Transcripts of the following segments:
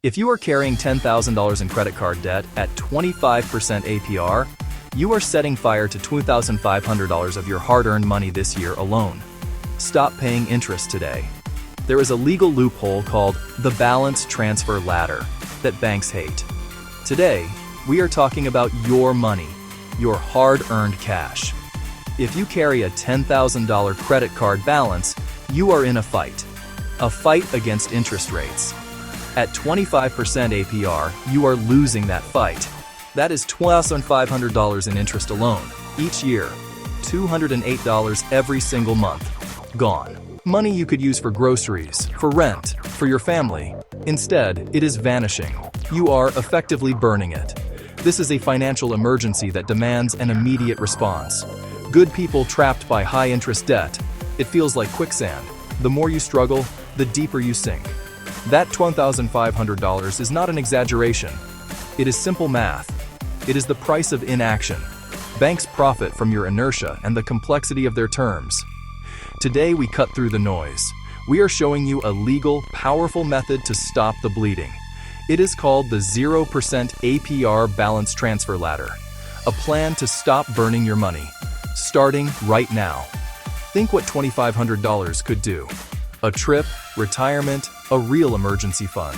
If you are carrying $10,000 in credit card debt at 25% APR, you are setting fire to $2,500 of your hard-earned money this year alone. Stop paying interest today. There is a legal loophole called the Balance Transfer Ladder that banks hate. Today, we are talking about your money, your hard-earned cash. If you carry a $10,000 credit card balance, you are in a fight against interest rates. At 25% APR, you are losing that fight. That is $2,500 in interest alone, each year, $208 every single month, gone. Money you could use for groceries, for rent, for your family. Instead, it is vanishing. You are effectively burning it. This is a financial emergency that demands an immediate response. Good people trapped by high-interest debt. It feels like quicksand. The more you struggle, the deeper you sink. That $2,500 is not an exaggeration. It is simple math. It is the price of inaction. Banks profit from your inertia and the complexity of their terms. Today we cut through the noise. We are showing you a legal, powerful method to stop the bleeding. It is called the 0% APR Balance Transfer Ladder, a plan to stop burning your money, starting right now. Think what $2,500 could do. A trip, retirement, a real emergency fund.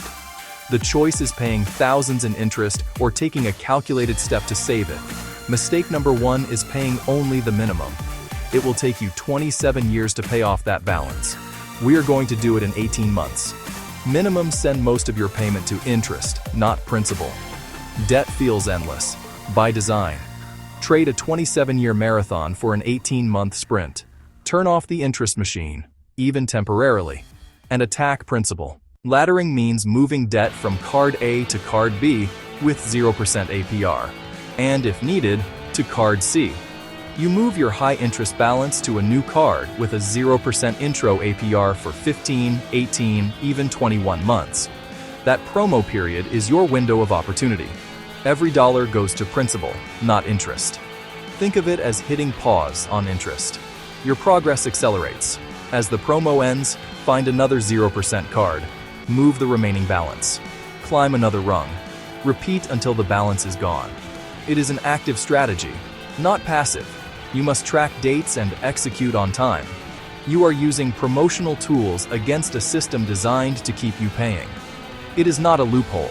The choice is paying thousands in interest or taking a calculated step to save it. Mistake number one is paying only the minimum. It will take you 27 years to pay off that balance. We are going to do it in 18 months. Minimums send most of your payment to interest, not principal. Debt feels endless. By design. Trade a 27-year marathon for an 18-month sprint. Turn off the interest machine, even temporarily, and attack principal. Laddering means moving debt from card A to card B with 0% APR, and if needed, to card C. You move your high-interest balance to a new card with a 0% intro APR for 15, 18, even 21 months. That promo period is your window of opportunity. Every dollar goes to principal, not interest. Think of it as hitting pause on interest. Your progress accelerates. As the promo ends, find another 0% card. Move the remaining balance. Climb another rung. Repeat until the balance is gone. It is an active strategy, not passive. You must track dates and execute on time. You are using promotional tools against a system designed to keep you paying. It is not a loophole.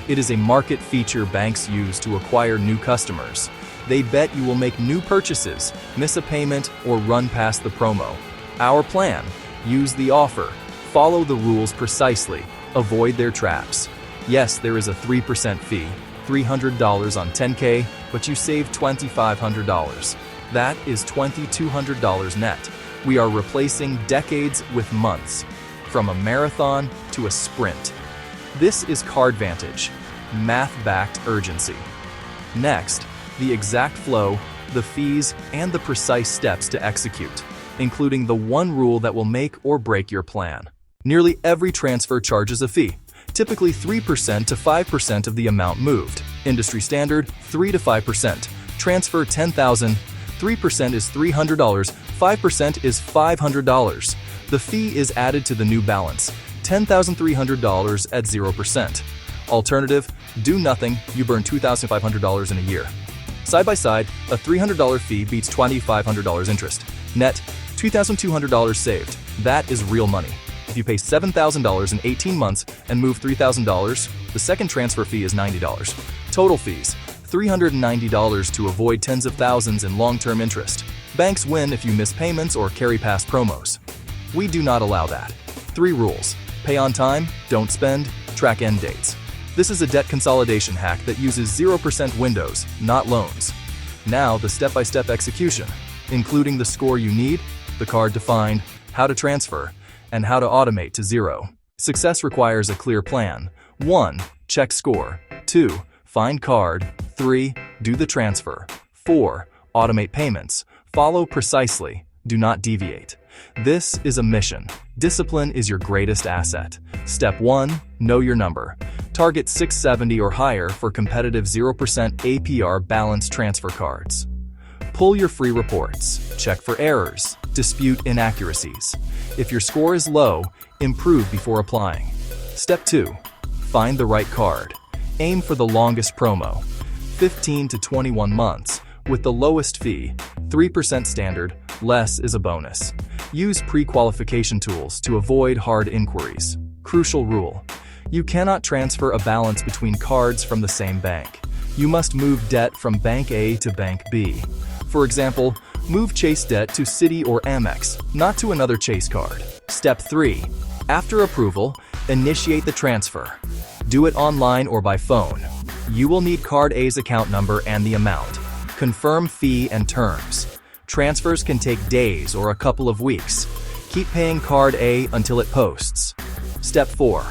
It is a market feature banks use to acquire new customers. They bet you will make new purchases, miss a payment, or run past the promo. Our plan: use the offer, follow the rules precisely, avoid their traps. Yes, there is a 3% fee, $300 on $10K, but you save $2,500. That is $2,200 net. We are replacing decades with months, from a marathon to a sprint. This is CardVantage, math-backed urgency. Next, the exact flow, the fees, and the precise steps to execute, including the one rule that will make or break your plan. Nearly every transfer charges a fee, typically 3% to 5% of the amount moved. Industry standard, 3 to 5%. Transfer $10,000, 3% is $300, 5% is $500. The fee is added to the new balance, $10,300 at 0%. Alternative, do nothing, you burn $2,500 in a year. Side by side, a $300 fee beats $2,500 interest. Net, $2,200 saved. That is real money. If you pay $7,000 in 18 months and move $3,000, the second transfer fee is $90. Total fees, $390 to avoid tens of thousands in long-term interest. Banks win if you miss payments or carry past promos. We do not allow that. 3 rules: pay on time, don't spend, track end dates. This is a debt consolidation hack that uses 0% windows, not loans. Now the step-by-step execution, including the score you need, the card to find, how to transfer, and how to automate to 0. Success requires a clear plan. 1. Check score. 2. Find card. 3. Do the transfer. 4. Automate payments. Follow precisely. Do not deviate. This is a mission. Discipline is your greatest asset. Step 1. Know your number. Target 670 or higher for competitive 0% APR balance transfer cards. Pull your free reports. Check for errors. Dispute inaccuracies. If your score is low, improve before applying. Step 2. Find the right card. Aim for the longest promo, 15 to 21 months, with the lowest fee, 3% standard, less is a bonus. Use pre-qualification tools to avoid hard inquiries. Crucial rule: you cannot transfer a balance between cards from the same bank. You must move debt from Bank A to Bank B. For example, move Chase debt to Citi or Amex, not to another Chase card. Step 3. After approval, initiate the transfer. Do it online or by phone. You will need Card A's account number and the amount. Confirm fee and terms. Transfers can take days or a couple of weeks. Keep paying Card A until it posts. Step 4.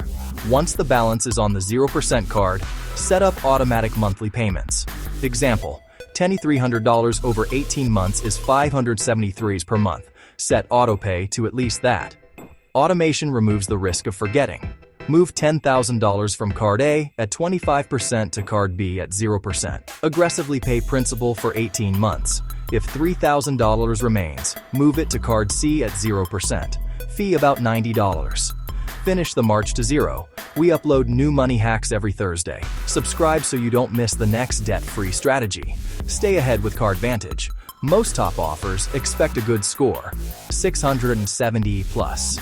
Once the balance is on the 0% card, set up automatic monthly payments. Example: $2,300 over 18 months is $573 per month. Set autopay to at least that. Automation removes the risk of forgetting. Move $10,000 from Card A at 25% to Card B at 0%. Aggressively pay principal for 18 months. If $3,000 remains, move it to Card C at 0%. Fee about $90. Finish the march to zero. We upload new money hacks every Thursday. Subscribe so you don't miss the next debt-free strategy. Stay ahead with CardVantage. Most top offers expect a good score. 670 plus.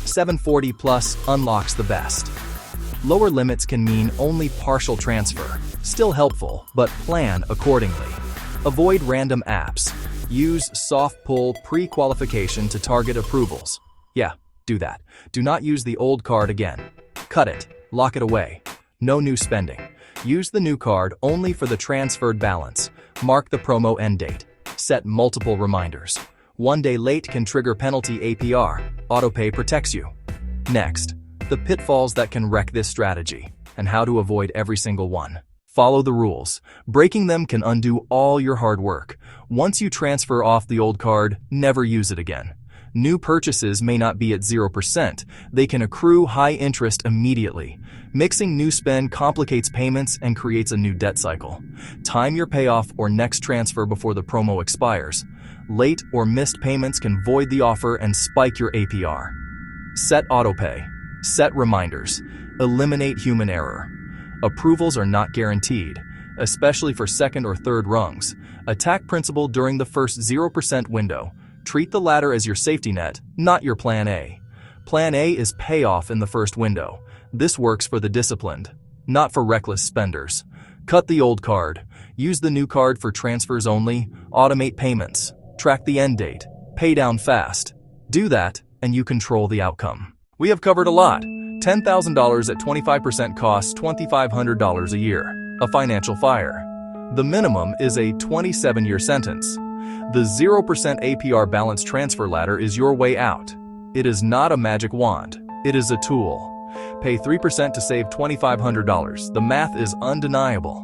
740 plus unlocks the best. Lower limits can mean only partial transfer. Still helpful, but plan accordingly. Avoid random apps. Use soft pull pre-qualification to target approvals. Yeah, do that. Do not use the old card again. Cut it. Lock it away. No new spending. Use the new card only for the transferred balance. Mark the promo end date. Set multiple reminders. 1 day late can trigger penalty APR. Autopay protects you. Next, the pitfalls that can wreck this strategy, and how to avoid every single one. Follow the rules. Breaking them can undo all your hard work. Once you transfer off the old card, never use it again. New purchases may not be at 0%. They can accrue high interest immediately. Mixing new spend complicates payments and creates a new debt cycle. Time your payoff or next transfer before the promo expires. Late or missed payments can void the offer and spike your APR. Set autopay. Set reminders. Eliminate human error. Approvals are not guaranteed, especially for second or third rungs. Attack principal during the first 0% window. Treat the latter as your safety net, not your Plan A. Plan A is payoff in the first window. This works for the disciplined, not for reckless spenders. Cut the old card. Use the new card for transfers only. Automate payments. Track the end date. Pay down fast. Do that, and you control the outcome. We have covered a lot. $10,000 at 25% costs $2,500 a year. A financial fire. The minimum is a 27-year sentence. The 0% APR Balance Transfer Ladder is your way out. It is not a magic wand. It is a tool. Pay 3% to save $2,500. The math is undeniable.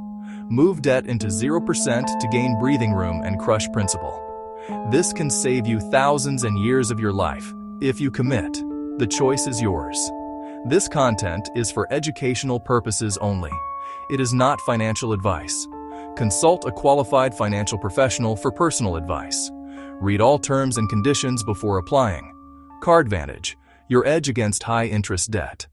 Move debt into 0% to gain breathing room and crush principal. This can save you thousands and years of your life. If you commit, the choice is yours. This content is for educational purposes only. It is not financial advice. Consult a qualified financial professional for personal advice. Read all terms and conditions before applying. CardVantage, your edge against high-interest debt.